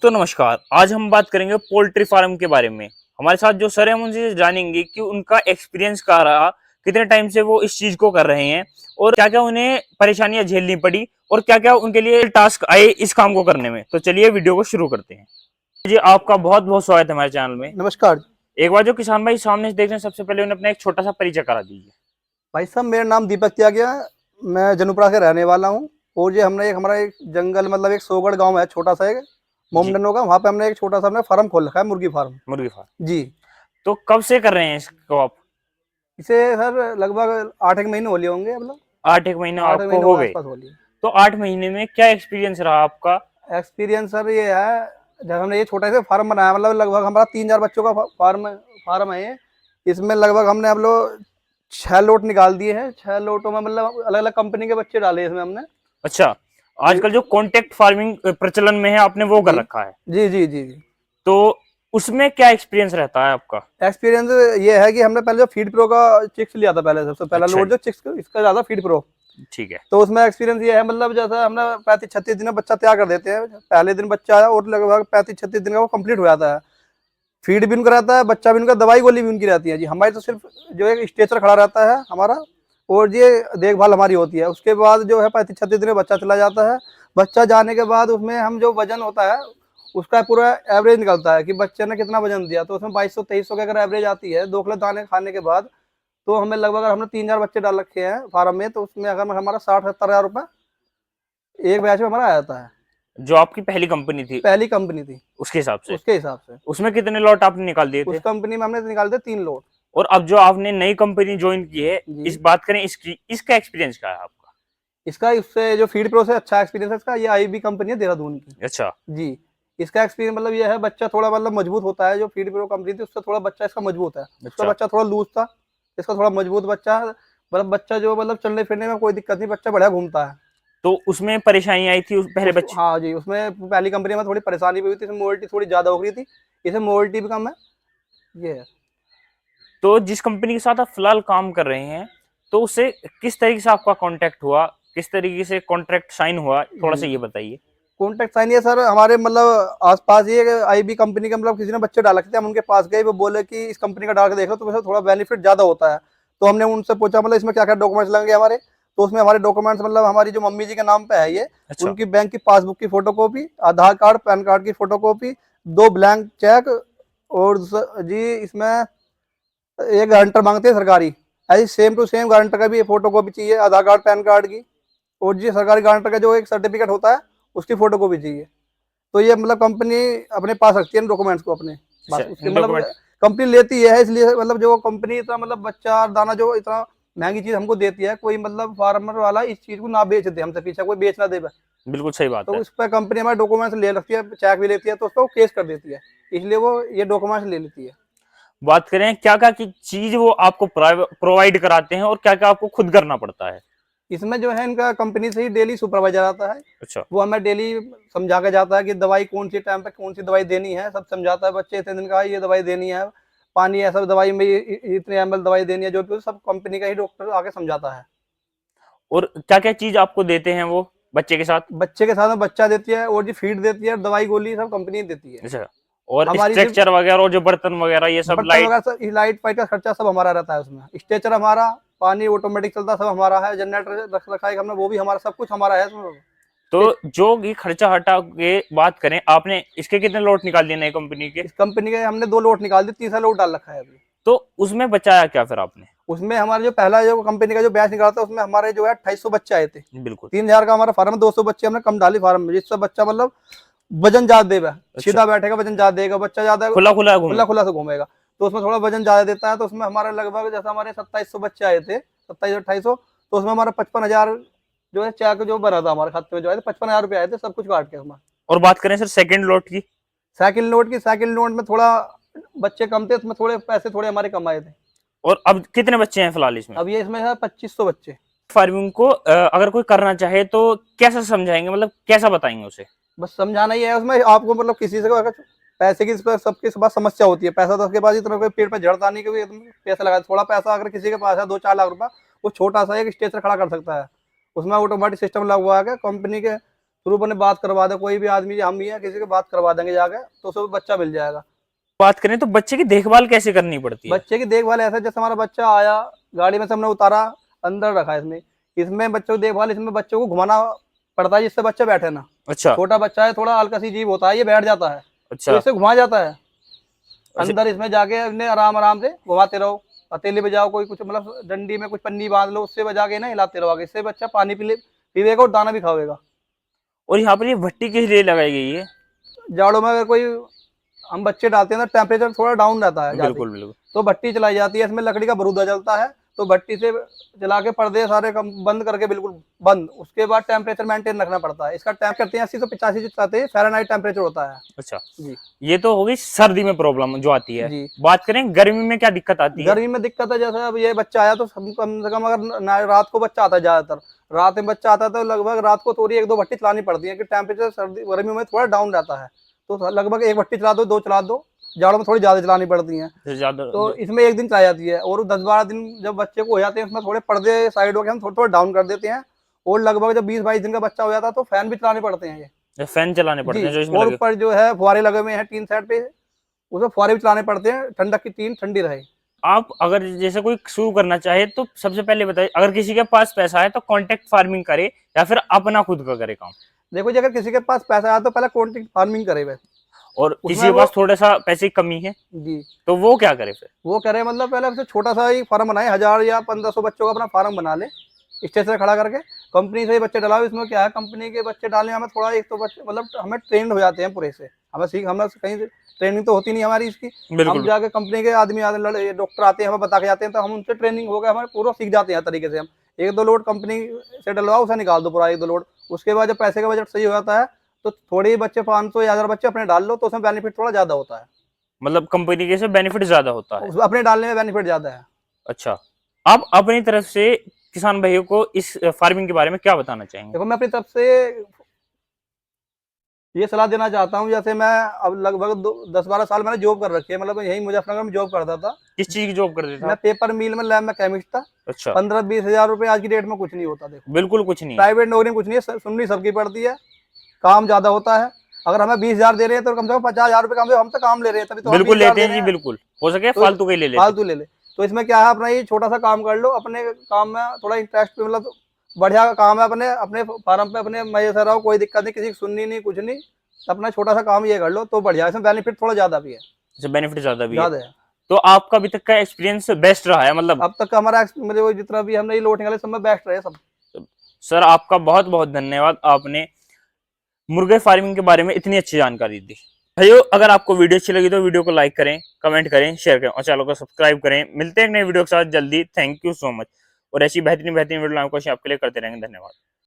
दोस्तों नमस्कार। आज हम बात करेंगे पोल्ट्री फार्म के बारे में। हमारे साथ जो सर हैं हम उनसे जानेंगे कि उनका एक्सपीरियंस क्या रहा, कितने टाइम से वो इस चीज को कर रहे हैं और क्या क्या उन्हें परेशानियां झेलनी पड़ी और क्या क्या उनके लिए टास्क आए इस काम को करने में। तो चलिए वीडियो को शुरू करते हैं। जी, आपका बहुत बहुत स्वागत है हमारे चैनल में। नमस्कार। एक बार जो किसान भाई सामने से देख रहे हैं, सबसे पहले उन्हें अपना एक छोटा सा परिचय करा दीजिए। भाई साहब, मेरा नाम दीपक त्यागिया है। मैं जनुपुरा से रहने वाला हूँ। और ये हमने हमारा एक जंगल मतलब एक सोगढ़ गांव है, छोटा सा एक जी, मोमडनो का। वहाँ पे हमने एक छोटा सा हमने फार्म खोल रखा है, मुर्गी फार्म। मुर्गी फार्म। जी। तो कब से कर रहे हैं इसको आप? इसे सर लगभग 8 एक महीने हो लिए होंगे, मतलब 8 एक महीने 8 महीने आपको हो गए। आसपास हो लिए। तो 8 महीने में क्या एक्सपीरियंस रहा आपका? एक्सपीरियंस सर ये है, जब हमने ये छोटा सा फार्म बनाया, मतलब लगभग हमारा 3,000 बच्चों का फार्म फार्म है ये। इसमें लगभग हमने हम लोग 6 लोट निकाल दिए हैं। 6 लोटों में मतलब अलग अलग कंपनी के बच्चे डाले इसमें हमने। अच्छा, कोई। आजकल जो कॉन्टेक्ट फार्मिंग प्रचलन में है आपने वो कर जी रखा है। जी जी जी जी। तो उसमें क्या एक्सपीरियंस रहता है आपका? एक्सपीरियंस ये है कि हमने पहले जो फीड प्रो का चिक्स लिया था, पहले सबसे पहला अच्छा लोड जी, जो चिक्स इसका ज़्यादा फीड प्रो। ठीक है। तो उसमें एक्सपीरियंस ये है, मतलब जैसा हमने 35-36 दिन में बच्चा तैयार कर देते हैं। पहले दिन बच्चा आया और लगभग 35-36 दिन का वो कंप्लीट हो जाता है। फीड भी उनका रहता है, बच्चा भी उनका, दवाई गोली भी उनकी रहती है। जी, हमारी तो सिर्फ जो एक स्ट्रेचर खड़ा रहता है हमारा, और ये देखभाल हमारी होती है। उसके बाद जो है 35-36 दिन में बच्चा चला जाता है। बच्चा जाने के बाद उसमें हम जो वजन होता है उसका पूरा एवरेज निकलता है कि बच्चे ने कितना वजन दिया। तो उसमें 2200-2300 की अगर एवरेज आती है 2 किलो दाने खाने के बाद, तो हमें लगभग, अगर हमने 3,000 बच्चे डाल रखे हैं फार्म में, तो उसमें अगर हमारा 60-70 हज़ार रुपये एक बैच में हमारा आ जाता है। जो आपकी पहली कंपनी थी पहली कंपनी थी, उसके हिसाब से उसके हिसाब से। उसमें कितने लॉट आपने निकाल दिए उस थे? कंपनी में हमने निकाल दिए 3 लोट। और अब जो आपने नई कंपनी ज्वाइन की है, जी। इस बात करें इसकी, इसका एक्सपीरियंस क्या है आपका? इसका इससे जो फीड प्रो से अच्छा एक्सपीरियंस है इसका। ये IB कंपनी है देहरादून की। अच्छा। जी। इसका एक्सपीरियंस मतलब ये है, बच्चा थोड़ा मतलब मजबूत होता है। जो फीड प्रो कंपनी थी उससे थोड़ा बच्चा इसका मजबूत है। उसका अच्छा। बच्चा थोड़ा लूज था, इसका थोड़ा मजबूत बच्चा है। मतलब बच्चा जो मतलब चलने फिरने में कोई दिक्कत नहीं, बच्चा बढ़िया घूमता है। तो उसमें परेशानी आई थी उस पहले उस बच्चे? हाँ जी, उसमें पहली कंपनी में थोड़ी परेशानी भी हुई थी। इसमें मोबिलिटी थोड़ी ज़्यादा हो गई थी, इसमें मोबिलिटी भी कम है। ये है। तो जिस कंपनी के साथ आप फिलहाल काम कर रहे हैं, तो उससे किस तरीके से आपका कांटेक्ट हुआ, किस तरीके से कॉन्ट्रैक्ट साइन हुआ, थोड़ा सा जी। ये बताइए। कॉन्टैक्ट साइन ये सर, हमारे मतलब आसपास ये IB कंपनी के मतलब किसी ने बच्चे डाल रखे थे। हम उनके पास गए, वो बोले कि इस कंपनी का डाल के देखो, तो वैसे थोड़ा बेनिफिट ज़्यादा होता है। तो हमने उनसे पूछा मतलब इसमें क्या क्या डॉक्यूमेंट्स लगेंगे हमारे। तो उसमें हमारे डॉक्यूमेंट्स मतलब हमारी जो मम्मी जी के नाम पे है ये, अच्छा। उनकी बैंक की पासबुक की फोटोकॉपी, आधार कार्ड, पैन कार्ड की फोटोकॉपी, 2 ब्लैंक चेक, और जी इसमें एक गारंटर मांगते हैं सरकारी। ऐसी सेम टू सेम गारंटर का भी फोटोकॉपी चाहिए, आधार कार्ड, पैन कार्ड की। और जी सरकारी गारंटर का जो एक सर्टिफिकेट होता है उसकी फोटोकॉपी चाहिए। तो ये मतलब कंपनी अपने पास रखती है डॉक्यूमेंट्स को अपने। अच्छा, बस उसके इन मतलब डॉक्यूमेंट। कंपनी लेती है, इसलिए मतलब जो कंपनी इतना मतलब बच्चा और दाना जो इतना महंगी चीज हमको देती है, कोई मतलब फार्मर वाला इस चीज को ना बेच दे, हमसे पीछे कोई बेच ना दे बस। बिल्कुल सही बात तो है। उस पर कंपनी हमारे डॉक्यूमेंट्स ले रखती है, चेक भी लेती है, तो उसको केस कर देती है। इसलिए वो ये डॉक्यूमेंट्स ले लेती है। बात करें क्या क्या की चीज वो आपको प्रोवाइड कराते हैं और क्या क्या आपको खुद करना पड़ता है? इसमें जो है इनका कंपनी से ही डेली सुपरवाइजर आता है। अच्छा। वो हमें डेली समझा के जाता है कि दवाई कौन सी टाइम पे कौन सी दवाई देनी है, सब समझाता है। बच्चे इतने दिन का है, ये दवाई देनी है, पानी ऐसा दवाई में इतने ml दवाई देनी है, जो भी सब कंपनी का ही डॉक्टर आके समझाता है। और क्या क्या चीज आपको देते हैं वो बच्चे के साथ? बच्चे के साथ में बच्चा देती है, और जी फीड देती है, दवाई गोली सब कंपनी देती है। अच्छा। और हमारी सिर्फ स्ट्रक्चर वगैरह और जो बर्तन वगैरह ये सब बर्तन लाइट? वगैरह सब, लाइट फाइट का खर्चा सब हमारा रहता है उसमें। स्ट्रेचर हमारा, पानी ऑटोमेटिक चलता सब हमारा है, जनरेटर रख रखा है हमने, वो भी हमारा, सब कुछ हमारा है इसमें। तो जो ये खर्चा हटा के बात करें, आपने इसके कितने लॉट निकाल दिए नई कंपनी के? इस कंपनी के हमने 2 लोट निकाल दी, तीसरा लोट डाल रखा है अभी। तो उसमें बचाया क्या फिर आपने? उसमें हमारा जो पहला जो कंपनी का जो बैच निकाला था, उसमें हमारे जो है 2800 बच्चे आए थे। बिल्कुल। 3,000 का हमारा फार्म है, 200 बच्चे हमने कम डाली फार्म में, जिससे बच्चा मतलब वजन ज्यादा देगा, अच्छा। सीधा बैठेगा वजन ज्यादा देगा, बच्चा ज्यादा खुला खुला खुला घूमे। खुला से घूमेगा। तो उसमें थोड़ा वजन ज्यादा देता है। तो उसमें हमारे लगभग, जैसे हमारे 2700 बच्चे आए थे, 2700-2800, तो उसमें हमारा 55,000 जो है चेक जो भरा था हमारे खाते में, जो है 55,000 रुपये आए थे, सब कुछ काट के हमारे। और बात करें सर सेकंड लॉट की? साइकिल नोट में थोड़ा बच्चे कम थे, उसमें थोड़े पैसे थोड़े हमारे कम आए थे। और अब कितने बच्चे हैं फिलहाल इसमें? अब ये इसमें है 2500 बच्चे। फार्मिंग को अगर कोई करना चाहे तो कैसा समझाएंगे, मतलब कैसा बताएंगे उसे? बस समझाना ही है उसमें आपको, मतलब किसी से अगर पैसे की सबके पास समस्या होती है, पैसा तो उसके पास इतना कोई पेड़ पे झड़ता नहीं कि तुम पैसा लगा। थोड़ा पैसा अगर किसी के पास है 2-4 लाख रुपया, वो छोटा सा एक स्ट्रेचर खड़ा कर सकता है। उसमें ऑटोमेटिक सिस्टम लगा हुआ है कंपनी के, शुरू अपने बात करवा दे, कोई भी आदमी, हम ही है, किसी के बात करवा देंगे जाके तो उसको बच्चा मिल जाएगा। बात करें तो बच्चे की देखभाल कैसे करनी पड़ती है? बच्चे की देखभाल ऐसा, जैसे हमारा बच्चा आया, गाड़ी में से हमने उतारा, अंदर रखा इसमें, इसमें बच्चों की देखभाल, इसमें बच्चों को घुमाना पड़ता है जिससे बच्चा बैठे ना। अच्छा छोटा बच्चा है, थोड़ा हल्का सी जीव होता है, ये बैठ जाता है तो अच्छा इससे घुमा जाता है अच्छा। अंदर। इसमें जाके इन्हें आराम आराम से घुमाते रहो, हथेली बजाओ, कोई कुछ मतलब डंडी में कुछ पन्नी बांध लो, उससे बजा के ना हिलाते रहो, इससे बच्चा पानी पीवेगा और दाना भी खावेगा। और यहाँ पर ये भट्टी किस लिए लगाई गई है? जाड़ों में अगर कोई हम बच्चे डालते हैं तो टेम्परेचर थोड़ा डाउन रहता है ज्यादा, बिल्कुल बिल्कुल। तो भट्टी चलाई जाती है, इसमें लकड़ी का बरूदा जलता है, तो भट्टी से जला के पर्दे सारे बंद करके बिल्कुल बंद, उसके बाद टेम्परेचर मेंटेन रखना पड़ता है। इसका टेम्प करते हैं 80 से 85 फ़ारेनहाइट टेम्परेचर होता है। अच्छा, जी ये तो हो गई सर्दी में प्रॉब्लम जो आती है। जी। बात करें गर्मी में क्या दिक्कत आती है? गर्मी में दिक्कत है, जैसे अब ये बच्चा आया तो कम से कम, अगर रात को बच्चा आता है, ज्यादातर रात में बच्चा आता है तो लगभग रात को थोड़ी 1-2 भट्टी चलानी पड़ती है कि टेम्परेचर सर्दी गर्मी में थोड़ा डाउन रहता है, तो लगभग 1 भट्टी चला दो, 2 चला दो। जाड़ों में थोड़ी ज्यादा चलानी पड़ती है, ज्यादा तो इसमें 1 दिन चलाई जाती है। और 10-12 दिन जब बच्चे को हो जाते हैं, उसमें थोड़े पर्दे साइड हो के हम थोड़ा थोड़ा डाउन कर देते हैं, और लगभग जब 20-22 दिन का बच्चा हो जाता है तो फैन भी चलाने पड़ते हैं ये। फैन चलाने पड़ते हैं जो जी, इसमें और लगे। ऊपर जो है फुहारे लगे हुए हैं टीन सेट पे, उसमें फुहारे भी चलाने पड़ते हैं, ठंडक की टीन ठंडी रहे। आप अगर जैसे कोई शुरू करना चाहे तो सबसे पहले बताइए, अगर किसी के पास पैसा है तो कॉन्ट्रैक्ट फार्मिंग करे या फिर अपना खुद का करे काम? देखो जी, अगर किसी के पास पैसा आया तो पहले कॉन्ट्रैक्ट फार्मिंग करे वैसे, और किसी उसमें के वो, पास थोड़ा सा पैसे की कमी है जी तो वो क्या करे फिर? वो करे, मतलब पहले उससे छोटा सा ही फार्म बनाए, 1000 या 1500 बच्चों का अपना फार्म बना ले, स्टेज से खड़ा करके, कंपनी से ही बच्चे डलाओ। इसमें क्या है, कंपनी के बच्चे डालने हमें थोड़ा, एक तो बच्चे मतलब हमें ट्रेंड हो जाते हैं पूरे से, हमें कहीं से ट्रेनिंग तो होती नहीं हमारी इसकी, हम बिल्कुल जाके कंपनी के आदमी आते, डॉक्टर आते हैं, हमें बता के जाते हैं, तो हम उनसे ट्रेनिंग हो गया, हमें पूरा सीख जाते हैं तरीके से। हम 1-2 लोड कंपनी से डलवाओ, उसे निकाल दो पूरा 1-2 लोड, उसके बाद जब पैसे का बजट सही हो जाता है तो थोड़े ही बच्चे, 500 या 1000 बच्चे अपने डाल लो, तो उसमें बेनिफिट थोड़ा ज्यादा होता है, मतलब कंपनी के से बेनिफिट ज्यादा होता है। अपने डालने में बेनिफिट ज्यादा है। अच्छा, आप अपनी तरफ से किसान भाइयों को इस फार्मिंग के बारे में क्या बताना चाहेंगे? देखो, मैं अपनी तरफ से ये सलाह देना चाहता हूँ, जैसे मैं अब लगभग 10-12 साल मैंने जॉब कर रखी है, मतलब यही मुजफ्फरनगर में जॉब करता था। किस चीज की जॉब करते थे मैं आप? पेपर मिल में लैब में केमिस्ट था। अच्छा, 15-20 हजार रुपए आज की डेट में कुछ नहीं होता। देखो, बिल्कुल कुछ नहीं है। प्राइवेट नौकरी में कुछ नहीं है, सुननी सबकी पड़ती है, काम ज्यादा होता है। अगर हमें 20 हजार दे रहे हैं तो कम से कम 50 हजार रुपए हम तो काम ले रहे हैं, तभी तो हम बिल्कुल 20 हजार लेते दे हैं रहे जी, हैं। बिल्कुल हो सके तो फालतू के ही ले लेते हैं। फालतू ले ले, तो इसमें क्या है, अपना ये छोटा सा काम कर लो, अपने काम में थोड़ा इंटरेस्ट, मतलब बढ़िया का काम है, अपने अपने फार्म पे अपने मजे से रहो, कोई दिक्कत नहीं, किसी की सुननी नहीं, कुछ नहीं, अपना छोटा सा काम ये कर लो तो बढ़िया, इसमें बेनिफिट थोड़ा ज्यादा भी है। अच्छा, बेनिफिट ज्यादा भी है। ज्यादा है। तो आपका अभी तक का एक्सपीरियंस बेस्ट रहा है मतलब? अब तक का हमारा मतलब वो जितना भी हमने ये लोट निकाले सब में बेस्ट रहे सब। सर आपका बहुत बहुत धन्यवाद, आपने मुर्गे फार्मिंग के बारे में इतनी अच्छी जानकारी दी। भाइयों, अगर आपको वीडियो अच्छी लगी तो वीडियो को लाइक करें, कमेंट करें, शेयर करें और चैनल को सब्सक्राइब करें। मिलते हैं एक नए वीडियो के साथ जल्दी। Thank you so much. और ऐसी बेहतरीन बेहतरीन वीडियो आपके लिए करते रहेंगे। धन्यवाद।